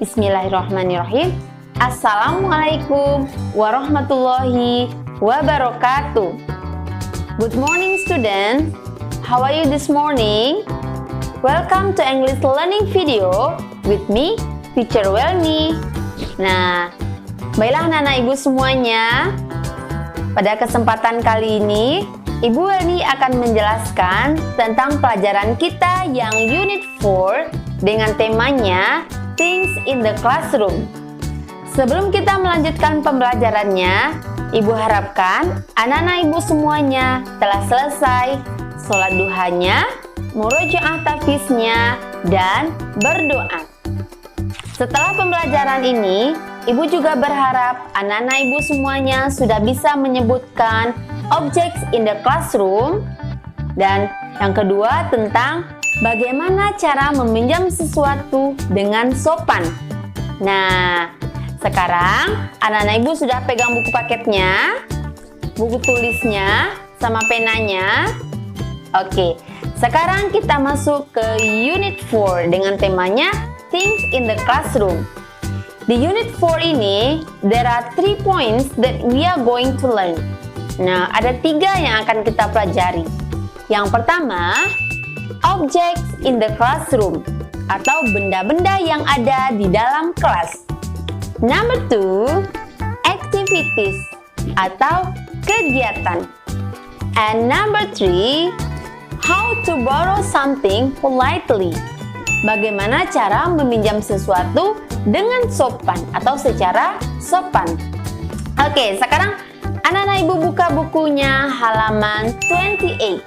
Bismillahirrahmanirrahim. Assalamualaikum warahmatullahi wabarakatuh. Good morning students. How are you this morning? Welcome to English learning video with me, Teacher Welmi. Nah, baiklah anak-anak ibu semuanya. Pada kesempatan kali ini, Ibu Welmi akan menjelaskan tentang pelajaran kita yang Unit 4 dengan temanya Things in the Classroom. Sebelum kita melanjutkan pembelajarannya, Ibu harapkan anak-anak ibu semuanya telah selesai sholat duhanya, murojaah tahfidznya, dan berdoa. Setelah pembelajaran ini, Ibu juga berharap anak-anak ibu semuanya sudah bisa menyebutkan objects in the classroom. Dan yang kedua tentang bagaimana cara meminjam sesuatu dengan sopan. Nah, sekarang anak-anak ibu sudah pegang buku paketnya, buku tulisnya, sama penanya. Oke, sekarang kita masuk ke Unit 4 dengan temanya Things in the Classroom. Di Unit 4 ini, there are 3 points that we are going to learn. Nah, ada 3 yang akan kita pelajari. Yang pertama, objects in the classroom, atau benda-benda yang ada di dalam kelas. Number 2, activities, atau kegiatan. And number 3, how to borrow something politely. Bagaimana cara meminjam sesuatu dengan sopan atau secara sopan. Oke, sekarang anak-anak ibu buka bukunya halaman 28.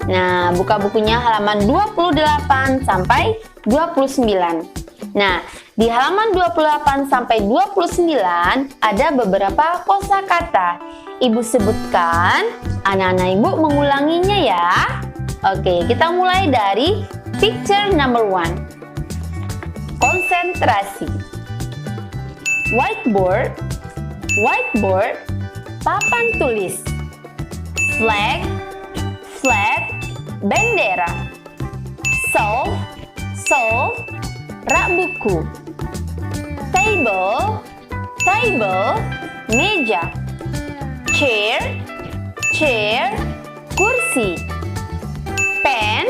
Nah, buka bukunya halaman 28 sampai 29. Nah, di halaman 28 sampai 29 ada beberapa kosakata. Ibu sebutkan, anak-anak ibu mengulanginya ya. Oke, kita mulai dari picture number 1. Konsentrasi. Whiteboard, whiteboard, papan tulis. Flag, flag, bendera. Shelf, shelf, rak buku. Table, table, meja. Chair, chair, kursi. Pen,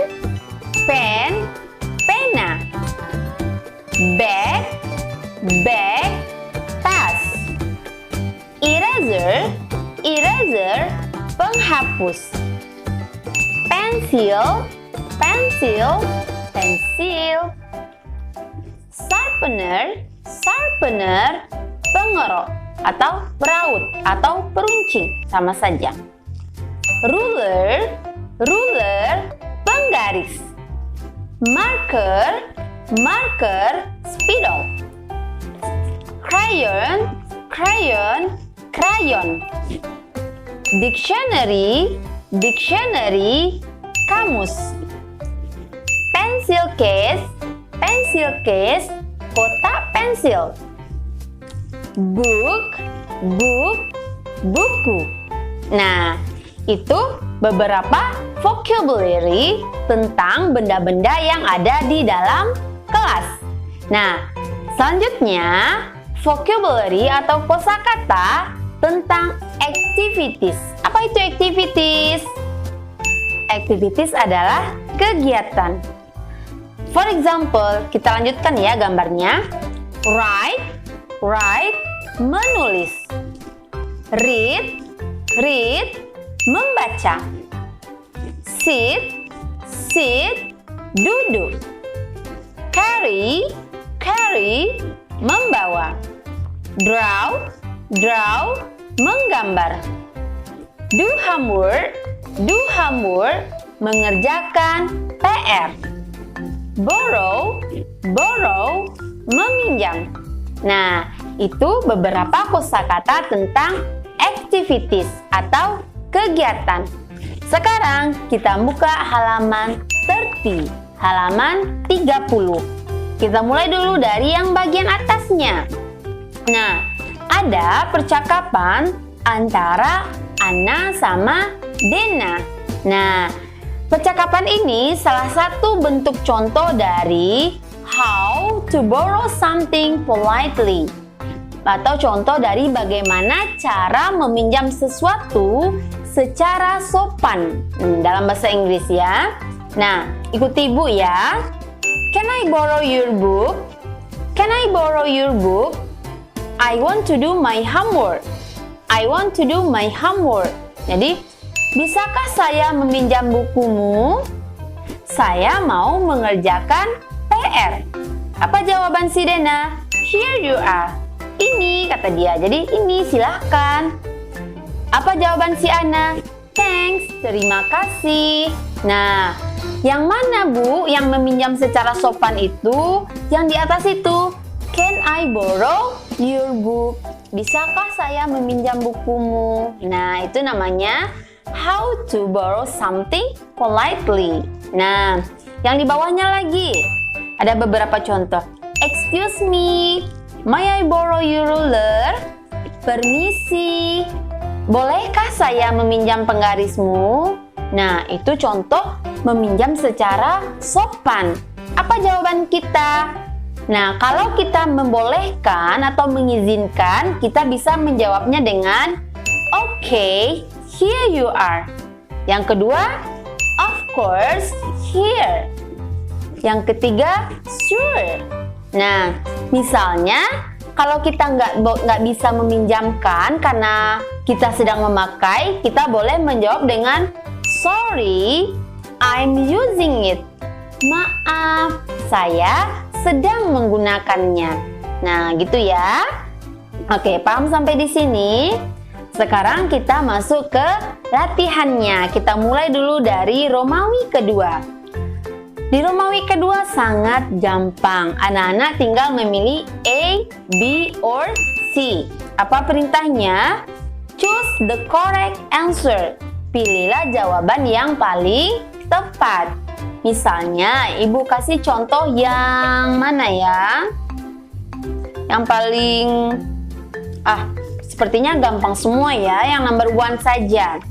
pen, pena. Bag, bag, tas. Eraser, eraser, penghapus. Pensil, pensil, pensil. Sharpener, sharpener, pengerok atau peraut atau peruncing, sama saja. Ruler, ruler, penggaris. Marker, marker, spidol. Crayon, crayon, crayon. Dictionary, dictionary, kamus. Pencil case, pencil case, kotak pensil. Book, book, buku. Nah, itu beberapa vocabulary tentang benda-benda yang ada di dalam kelas. Nah, selanjutnya vocabulary atau kosakata tentang activities. Apa itu activities? Activities adalah kegiatan. For example, kita lanjutkan ya gambarnya. Write, write, menulis. Read, read, membaca. Sit, sit, duduk. Carry, carry, membawa. Draw, draw, menggambar. Do homework, do homework, mengerjakan PR. Borrow, borrow, meminjam. Nah, itu beberapa kosakata tentang activities atau kegiatan. Sekarang kita buka halaman 30, halaman 30. Kita mulai dulu dari yang bagian atasnya. Nah, ada percakapan antara Anna sama Dena. Nah, percakapan ini salah satu bentuk contoh dari how to borrow something politely. Atau contoh dari bagaimana cara meminjam sesuatu secara sopan dalam bahasa Inggris ya. Nah, ikuti Ibu ya. Can I borrow your book? Can I borrow your book? I want to do my homework. I want to do my homework. Jadi, bisakah saya meminjam bukumu? Saya mau mengerjakan PR. Apa jawaban si Dena? Here you are. Ini, kata dia. Jadi, ini silahkan. Apa jawaban si Ana? Thanks, terima kasih. Nah, yang mana Bu yang meminjam secara sopan itu? Yang di atas itu. Can I borrow your book? Bisakah saya meminjam bukumu? Nah, itu namanya how to borrow something politely. Nah, yang di bawahnya lagi ada beberapa contoh. Excuse me, may I borrow your ruler? Permisi, bolehkah saya meminjam penggarismu? Nah, itu contoh meminjam secara sopan. Apa jawaban kita? Nah, kalau kita membolehkan atau mengizinkan, kita bisa menjawabnya dengan okay, here you are. Yang kedua, of course, here. Yang ketiga, sure. Nah, misalnya kalau kita nggak bisa meminjamkan karena kita sedang memakai, kita boleh menjawab dengan sorry, I'm using it. Maaf, saya sedang menggunakannya. Nah, gitu ya. Oke, paham sampai di sini? Sekarang kita masuk ke latihannya. Kita mulai dulu dari Romawi kedua. Di Romawi kedua sangat gampang. Anak-anak tinggal memilih A, B, or C. Apa perintahnya? Choose the correct answer. Pilihlah jawaban yang paling tepat. Misalnya, Ibu kasih contoh yang mana ya? Yang paling... sepertinya gampang semua ya. Yang number 1 saja.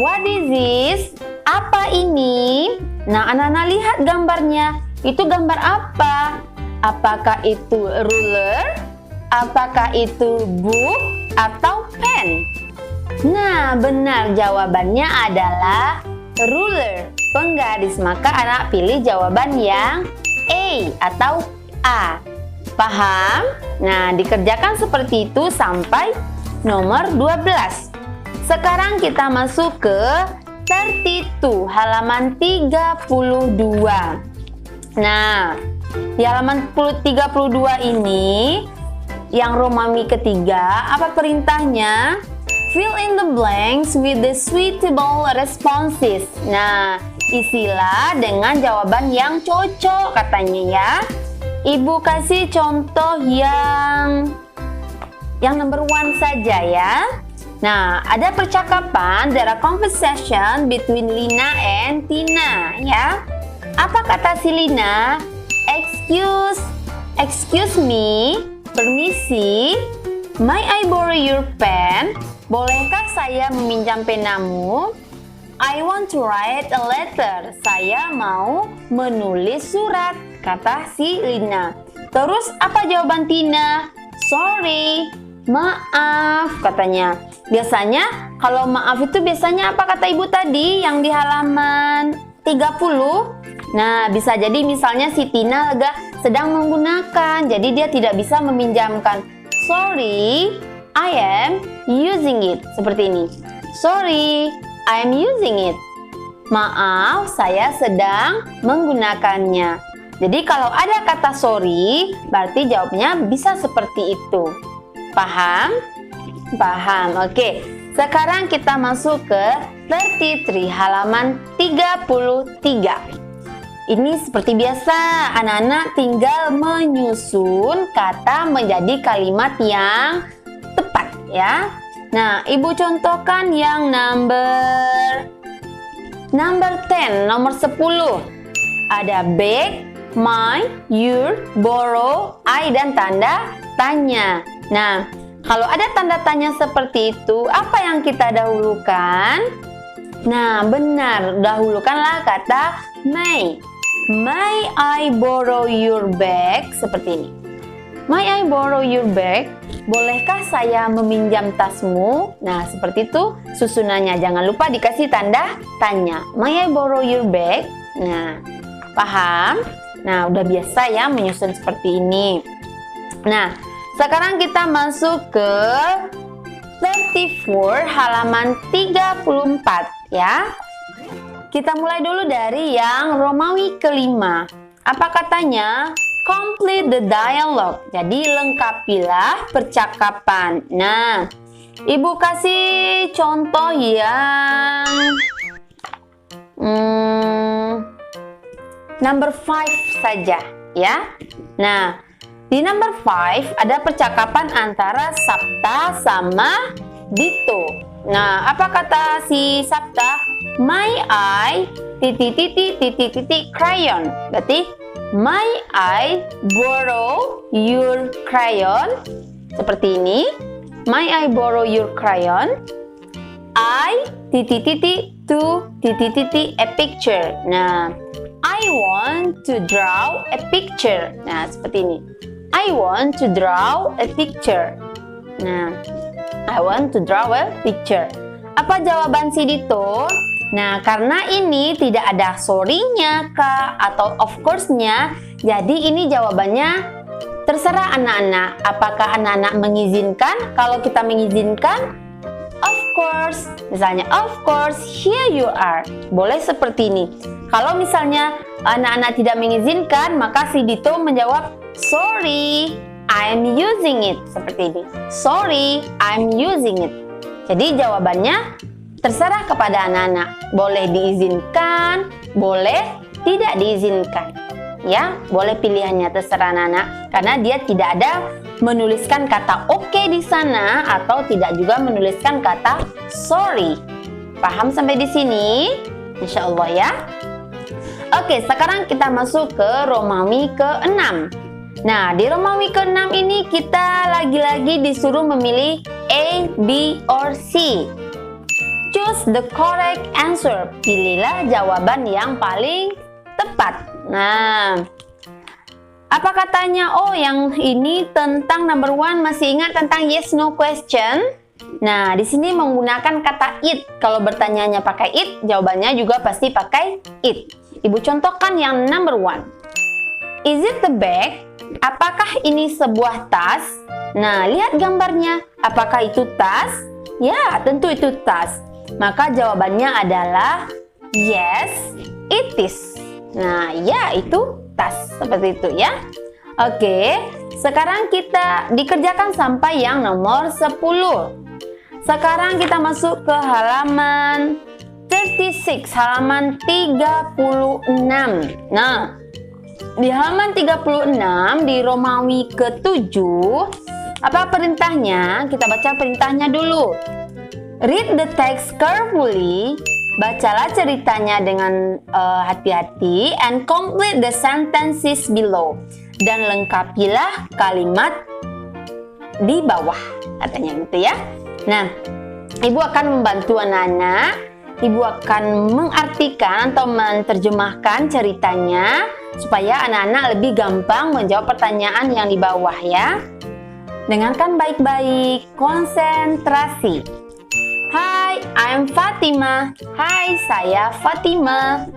What is this? Apa ini? Nah, anak-anak lihat gambarnya. Itu gambar apa? Apakah itu ruler? Apakah itu book? Atau pen? Nah, benar jawabannya adalah ruler, penggaris. Maka anak pilih jawaban yang A atau A. Paham? Nah, dikerjakan seperti itu sampai nomor 12. Sekarang kita masuk ke 32, halaman 32. Nah, di halaman 32 ini, yang Romawi ketiga, apa perintahnya? Fill in the blanks with the suitable responses. Nah, isilah dengan jawaban yang cocok katanya ya. Ibu kasih contoh yang number 1 saja ya. Nah, ada percakapan, there are conversation between Lina and Tina ya. Apa kata si Lina? Excuse me, permisi, may I borrow your pen? Bolehkah saya meminjam penamu? I want to write a letter. Saya mau menulis surat, kata si Lina. Terus apa jawaban Tina? Sorry, maaf katanya. Biasanya kalau maaf itu biasanya apa kata Ibu tadi yang di halaman 30? Nah, bisa jadi misalnya si Tina sedang menggunakan, jadi dia tidak bisa meminjamkan. Sorry, I am using it. Seperti ini. Sorry, I am using it. Maaf, saya sedang menggunakannya. Jadi kalau ada kata sorry, berarti jawabnya bisa seperti itu. Paham? Paham. Oke. Sekarang kita masuk ke 33, halaman 33. Ini seperti biasa, anak-anak tinggal menyusun kata menjadi kalimat yang tepat ya. Nah, Ibu contohkan yang number 10, nomor 10. Ada beg, my, your, borrow, I, dan tanda tanya. Nah, kalau ada tanda tanya seperti itu, apa yang kita dahulukan? Nah, benar, dahulukanlah kata may. May I borrow your bag? Seperti ini. May I borrow your bag? Bolehkah saya meminjam tasmu? Nah, seperti itu susunannya. Jangan lupa dikasih tanda tanya. May I borrow your bag? Nah, paham? Nah, udah biasa ya menyusun seperti ini. Nah, sekarang kita masuk ke 34 halaman 34 ya. Kita mulai dulu dari yang Romawi kelima. Apa katanya? Complete the dialogue. Jadi lengkapilah percakapan. Nah, Ibu kasih contoh yang number 5 saja ya. Nah, di number 5 ada percakapan antara Sabta sama Dito. Nah, apa kata si Sabta? May I crayon. Berarti may I borrow your crayon? Seperti ini. May I borrow your crayon? I to a picture. Nah, I want to draw a picture. Nah, seperti ini. I want to draw a picture. Nah, I want to draw a picture. Apa jawaban si Dito? Nah, karena ini tidak ada sorry-nya kah atau of course-nya, jadi ini jawabannya terserah anak-anak. Apakah anak-anak mengizinkan? Kalau kita mengizinkan, of course. Misalnya, of course, here you are. Boleh seperti ini. Kalau misalnya anak-anak tidak mengizinkan, maka si Dito menjawab, sorry, I'm using it. Seperti ini. Sorry, I'm using it. Jadi jawabannya terserah kepada anak-anak. Boleh diizinkan, boleh tidak diizinkan. Ya, boleh pilihannya terserah anak-anak. Karena dia tidak ada menuliskan kata oke di sana atau tidak juga menuliskan kata sorry. Paham sampai di sini? Insya Allah ya. Oke, sekarang kita masuk ke Romawi ke-6. Nah, di Romawi ke-6 ini kita lagi-lagi disuruh memilih A, B, or C. Choose the correct answer. Pilihlah jawaban yang paling tepat. Nah, apa katanya? Oh, yang ini tentang number 1. Masih ingat tentang yes no question? Nah, di sini menggunakan kata it. Kalau bertanyanya pakai it, jawabannya juga pasti pakai it. Ibu contohkan yang number 1. Is it the bag? Apakah ini sebuah tas? Nah, lihat gambarnya. Apakah itu tas? Ya, tentu itu tas. Maka jawabannya adalah yes, it is. Nah, ya itu tas. Seperti itu ya. Oke, sekarang kita dikerjakan sampai yang nomor 10. Sekarang kita masuk ke halaman 36, halaman 36. Nah, di halaman 36 di Romawi ke-7, apa perintahnya? Kita baca perintahnya dulu. Read the text carefully. Bacalah ceritanya dengan hati-hati and complete the sentences below. Dan lengkapilah kalimat di bawah. Katanya gitu ya. Nah, ibu akan membantu anak-anak. Ibu akan mengartikan atau menerjemahkan ceritanya supaya anak-anak lebih gampang menjawab pertanyaan yang di bawah ya. Dengarkan baik-baik, konsentrasi. Hi, I'm Fatima. Hai, saya Fatima.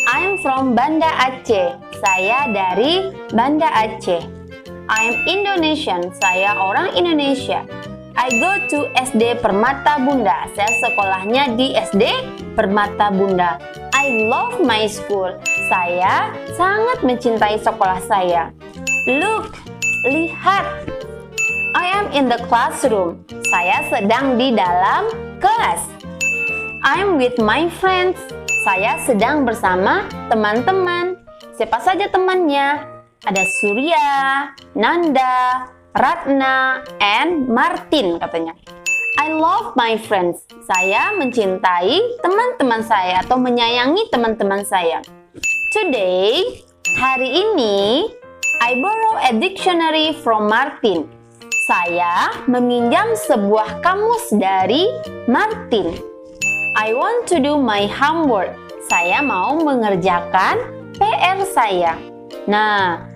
I'm from Banda Aceh. Saya dari Banda Aceh. I'm Indonesian. Saya orang Indonesia. I go to SD Permata Bunda. Saya sekolahnya di SD Permata Bunda. I love my school. Saya sangat mencintai sekolah saya. Look, lihat. I am in the classroom. Saya sedang di dalam kelas. I'm with my friends. Saya sedang bersama teman-teman. Siapa saja temannya? Ada Surya, Nanda, Ratna, and Martin katanya. I love my friends. Saya mencintai teman-teman saya atau menyayangi teman-teman saya. Today, hari ini, I borrow a dictionary from Martin. Saya meminjam sebuah kamus dari Martin. I want to do my homework. Saya mau mengerjakan PR saya. Nah,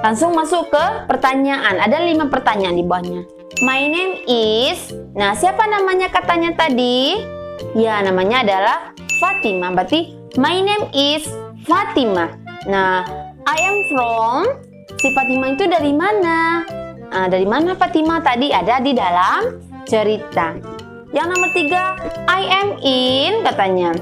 langsung masuk ke pertanyaan. Ada 5 pertanyaan di bawahnya. My name is. Nah, siapa namanya katanya tadi? Ya, namanya adalah Fatima. Berarti my name is Fatima. Nah, I am from. Si Fatima itu dari mana? Nah, dari mana Fatima tadi ada di dalam cerita. Yang nomor 3, I am in katanya.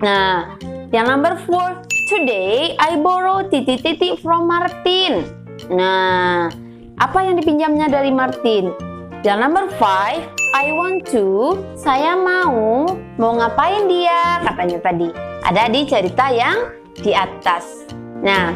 Nah, yang nomor 4, today I borrow titik-titik from Martin. Nah, apa yang dipinjamnya dari Martin? Yang nomor 5, I want to. Saya mau ngapain dia katanya tadi. Ada di cerita yang di atas. Nah,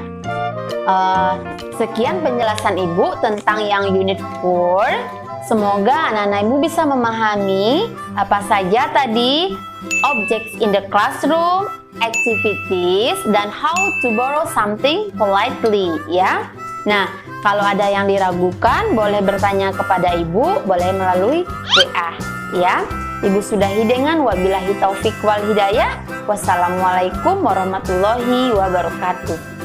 sekian penjelasan Ibu tentang yang unit 4. Semoga anak-anak Ibu bisa memahami apa saja tadi objects in the classroom, activities, dan how to borrow something politely, ya. Nah, kalau ada yang diragukan, boleh bertanya kepada Ibu, boleh melalui WA, ya. Ibu sudahi dengan wabillahi taufik wal hidayah. Wassalamualaikum warahmatullahi wabarakatuh.